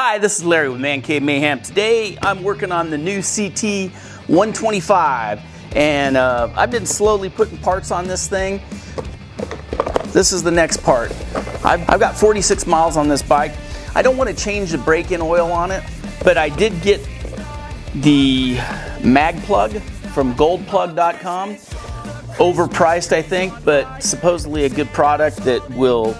Hi, this is Larry with ManCave Mayhem. Today I'm working on the new CT 125 and I've been slowly putting parts on this thing. This is the next part. I've got 46 miles on this bike. I don't want to change the break-in oil on it, but I did get the mag plug from goldplug.com. Overpriced, I think, but supposedly a good product that will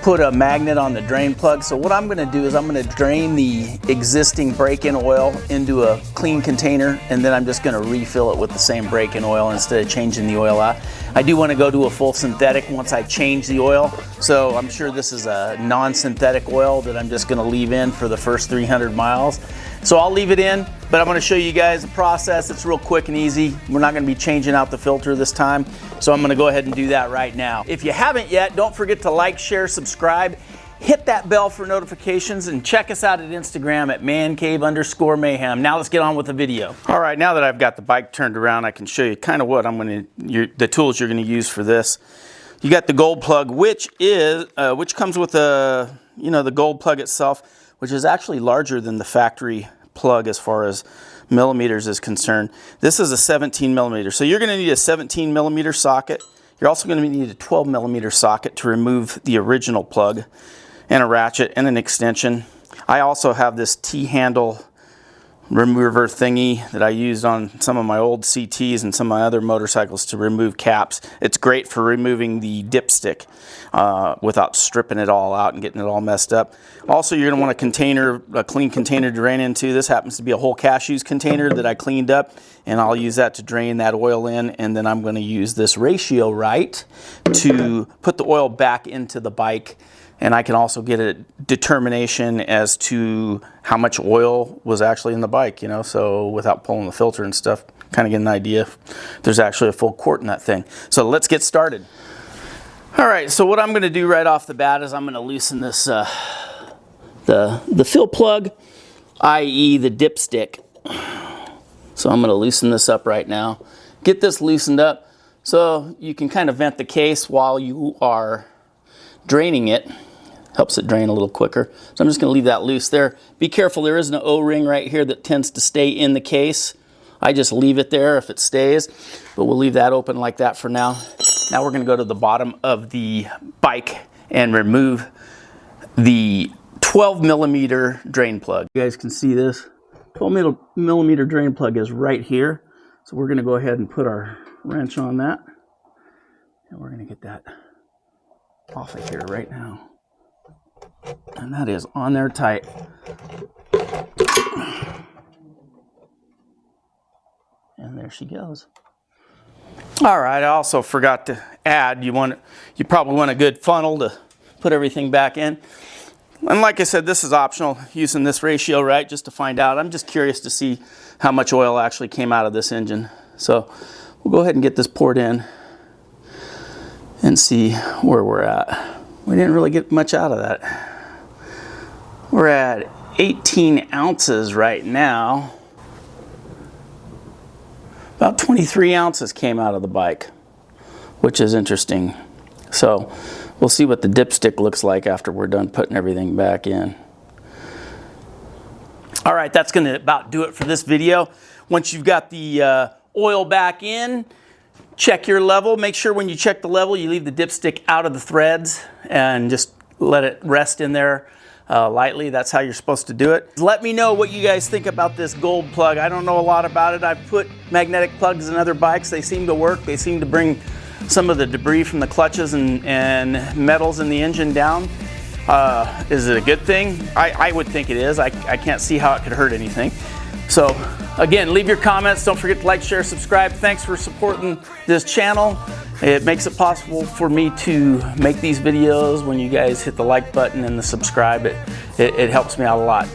put a magnet on the drain plug. So what I'm going to do is I'm going to drain the existing break-in oil into a clean container, and then I'm just going to refill it with the same break-in oil instead of changing the oil out. I do want to go to a full synthetic once I change the oil, so I'm sure this is a non-synthetic oil that I'm just going to leave in for the first 300 miles. So I'll leave it in, but I'm going to show you guys the process. It's real quick and easy. We're not going to be changing out the filter this time, so I'm going to go ahead and do that right now. If you haven't yet, don't forget to like, share, subscribe, hit that bell for notifications, and check us out at Instagram at ManCave_Mayhem. Now let's get on with the video. All right, now that I've got the bike turned around, I can show you kind of what I'm going to, the tools you're going to use for this. You got the gold plug, which comes with the gold plug itself, which is actually larger than the factory plug as far as millimeters is concerned. This is a 17 millimeter. So you're going to need a 17 millimeter socket. You're also going to need a 12 millimeter socket to remove the original plug, and a ratchet and an extension. I also have this T-handle remover thingy that I used on some of my old CTs and some of my other motorcycles to remove caps. It's great for removing the dipstick without stripping it all out and getting it all messed up. Also, you're going to want a clean container to drain into. This happens to be a whole cashews container that I cleaned up, and I'll use that to drain that oil in, and then I'm going to use this ratio right to put the oil back into the bike. And I can also get a determination as to how much oil was actually in the bike, so without pulling the filter and stuff, kind of get an idea if there's actually a full quart in that thing. So let's get started. All right, so what I'm going to do right off the bat is I'm going to loosen this, the fill plug, i.e. the dipstick. So I'm going to loosen this up right now. Get this loosened up so you can kind of vent the case while you are draining it. Helps it drain a little quicker. So I'm just going to leave that loose there. Be careful, there is an O-ring right here that tends to stay in the case. I just leave it there if it stays, but we'll leave that open like that for now. Now we're going to go to the bottom of the bike and remove the 12 millimeter drain plug. You guys can see this 12 millimeter drain plug is right here. So we're going to go ahead and put our wrench on that, and we're going to get that off of here right now. And that is on there tight. And there she goes. All right, I also forgot to add, you probably want a good funnel to put everything back in. And like I said, this is optional, using this ratio right just to find out. I'm just curious to see how much oil actually came out of this engine. So we'll go ahead and get this poured in and see where we're at. We didn't really get much out of that. We're at 18 ounces right now. About 23 ounces came out of the bike, which is interesting. So we'll see what the dipstick looks like after we're done putting everything back in. All right, that's going to about do it for this video. Once you've got the oil back in, check your level. Make sure when you check the level, you leave the dipstick out of the threads and just let it rest in there lightly. That's how you're supposed to do it. Let me know what you guys think about this gold plug. I don't know a lot about it. I've put magnetic plugs in other bikes. They seem to work. They seem to bring some of the debris from the clutches and metals in the engine down. Is it a good thing? I would think it is. I can't see how it could hurt anything. So again, leave your comments. Don't forget to like, share, subscribe. Thanks for supporting this channel. It makes it possible for me to make these videos. When you guys hit the like button and the subscribe, it helps me out a lot.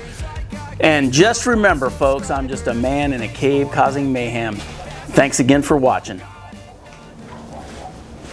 And just remember, folks, I'm just a man in a cave causing mayhem. Thanks again for watching.